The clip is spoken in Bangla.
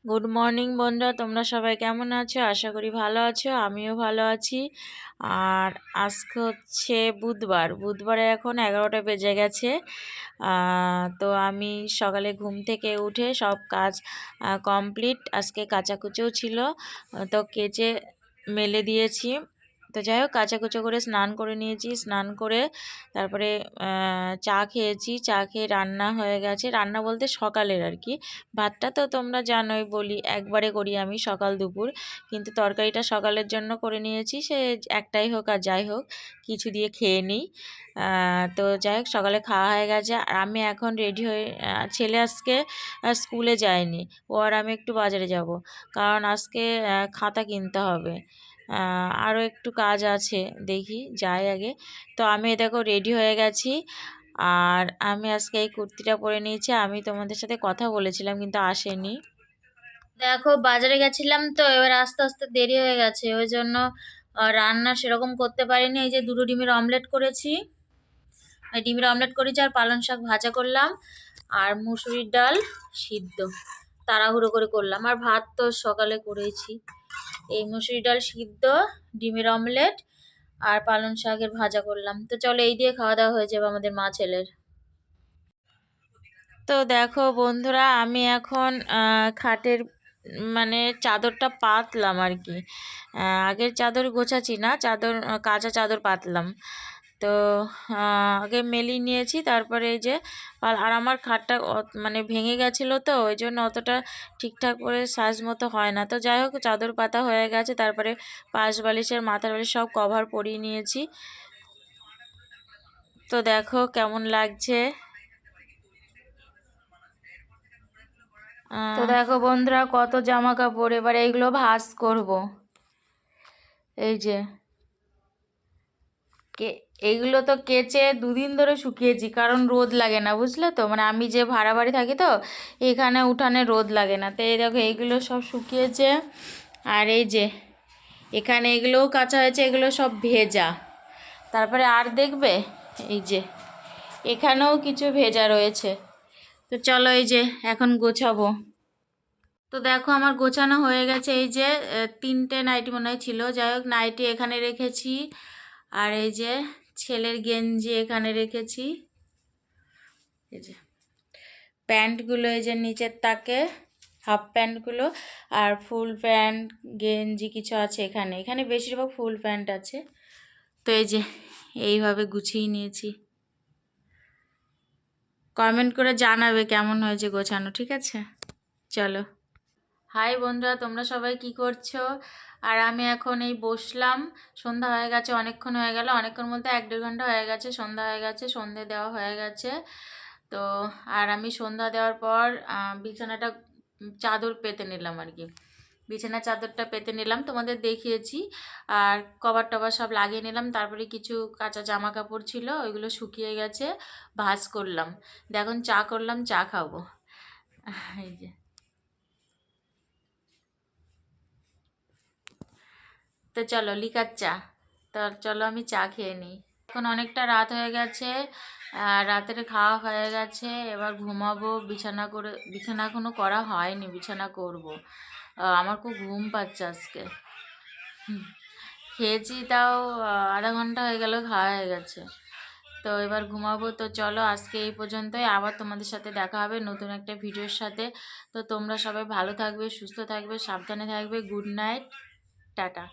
গুড মর্নিং বন্ধুরা, তোমরা সবাই কেমন আছো? আশা করি ভালো আছো, আমিও ভালো আছি। আর আজকে হচ্ছে বুধবারে এখন 11টা বেজে গেছে। তো আমি সকালে ঘুম থেকে উঠে সব কাজ কমপ্লিট। আজকে কাচাকুচোও ছিল, তো কেচে মেলে দিয়েছি। তো যাই হোক, কাচাকুচো করে স্নান করে নিয়েছি। স্নান করে তারপরে চা খেয়েছি। চা খেয়ে রান্না হয়ে গেছে, রান্না বলতে সকালের আর কি। ভাতটা তো তোমরা জানোই, বলি একবারে করি আমি সকাল দুপুর, কিন্তু তরকারিটা সকালের জন্য করে নিয়েছি। সে একটাই হোক আর যাই হোক, কিছু দিয়ে খেয়ে নিই। তো যাই হোক, সকালে খাওয়া হয়ে গেছে। আর আমি এখন রেডি হয়ে, ছেলে আজকে স্কুলে যায়নি, ও আর আমি একটু বাজারে যাব, কারণ আজকে খাতা কিনতে হবে। আরও একটু কাজ আছে, দেখি যাই আগে। তো আমি দেখো রেডি হয়ে গেছি। আর আমি আজকে এই কুর্তিটা পরে নিয়েছি। আমি তোমাদের সাথে কথা বলেছিলাম কিন্তু আসেনি। দেখো বাজারে গেছিলাম, তো এবার আস্তে আস্তে দেরি হয়ে গেছে, ওই জন্য রান্না সেরকম করতে পারিনি। এই যে দুটো ডিমের অমলেট করেছি, এই ডিমের অমলেট করেছি, আর পালং শাক ভাজা করলাম, আর মুসুরির ডাল সিদ্ধ তাড়াহুড়ো করে করলাম। আর ভাত তো সকালে করেছি। এই মুসুরি ডাল সিদ্ধ, ডিমের অমলেট আর পালং শাকের ভাজা করলাম। তো চলো, এই দিয়ে খাওয়া দাওয়া হয়ে যাবে আমাদের মা ছেলের। তো দেখো বন্ধুরা, আমি এখন খাটের মানে চাদরটা পাতলাম আর কি। আগের চাদর গোছাচ্ছি না, চাদর কাঁচা চাদর পাতলাম। তো আগে মেলি নিয়েছি, তারপরে এই যে আর আমার খাটটা মানে ভেঙে গেছিলো, তো ওই জন্য অতটা ঠিকঠাক করে সাইজ মতো হয় না। তো যাই হোক, চাদর পাতা হয়ে গেছে, তারপরে পাশ বালিশের মাথার বালিশ সব কভার পরিয়ে নিয়েছি। তো দেখো কেমন লাগছে। তো দেখো বন্ধুরা, কত জামা কাপড়, এবার এইগুলো ভাঁজ করব। এই যে এইগুলো তো কেচে দুদিন ধরে শুকিয়েছি, কারণ রোদ লাগে না, বুঝলে তো। মানে আমি যে ভাড়া বাড়ি থাকি, তো এখানে উঠানে রোদ লাগে না। তো এই দেখো এইগুলো সব শুকিয়েছে। আর এই যে এখানে এগুলোও কাঁচা হয়েছে, এগুলো সব ভেজা। তারপরে আর দেখবে এই যে এখানেও কিছু ভেজা রয়েছে। তো চলো, এই যে এখন গোছাবো। তো দেখো আমার গোছানো হয়ে গেছে। এই যে 3টে নাইটি মনে হয় ছিল, যাই হোক নাইটি এখানে রেখেছি। আর এই যে ছেলের গেঞ্জি এখানে রেখেছি। এই যে প্যান্টগুলো এই যে নিচের তাকে, হাফ প্যান্টগুলো, আর ফুল প্যান্ট গেঞ্জি কিছু আছে এখানে। এখানে বেশিরভাগ ফুল প্যান্ট আছে। তো এই যে এইভাবে গুছিয়ে নিয়েছি। কমেন্ট করে জানাবে কেমন হয়েছে গোছানো, ঠিক আছে? চলো। হাই বন্ধুরা, তোমরা সবাই কি করছো? আর আমি এখন এই বসলাম। সন্ধ্যা হয়ে গেছে, অনেকক্ষণ হয়ে গেল, অনেকক্ষণ বলতে 1-1.5 ঘন্টা হয়ে গেছে। সন্ধ্যা হয়ে গেছে, সন্ধে দেওয়া হয়ে গেছে। তো আর আমি সন্ধ্যা দেওয়ার পর বিছানাটা চাদর পেতে নিলাম আর কি। বিছানা চাদরটা পেতে নিলাম, তোমাদের দেখিয়েছি। আর কভার টভার সব লাগিয়ে নিলাম। তারপরে কিছু কাঁচা জামা কাপড় ছিল, ওইগুলো শুকিয়ে গেছে, ভাঁজ করলাম। এখন চা করলাম, চা খাবো। এই যে তো চলো, লিকার চা। তো চলো আমি চা খেয়ে নিই। এখন অনেকটা রাত হয়ে গেছে, রাতের খাওয়া হয়ে গেছে, এবার ঘুমাবো। বিছানা এখনো করা হয়নি, বিছানা করব। আমার খুব ঘুম পাচ্ছে আজকে। খেয়েছি তাও আধা ঘন্টা হয়ে গেল, খাওয়া হয়ে গেছে। তো এবার ঘুমাবো। তো চলো, আজকে এই পর্যন্তই। আবার তোমাদের সাথে দেখা হবে নতুন একটা ভিডিওর সাথে। তো তোমরা সবাই ভালো থাকবে, সুস্থ থাকবে, সাবধানে থাকবে। Good night, tata.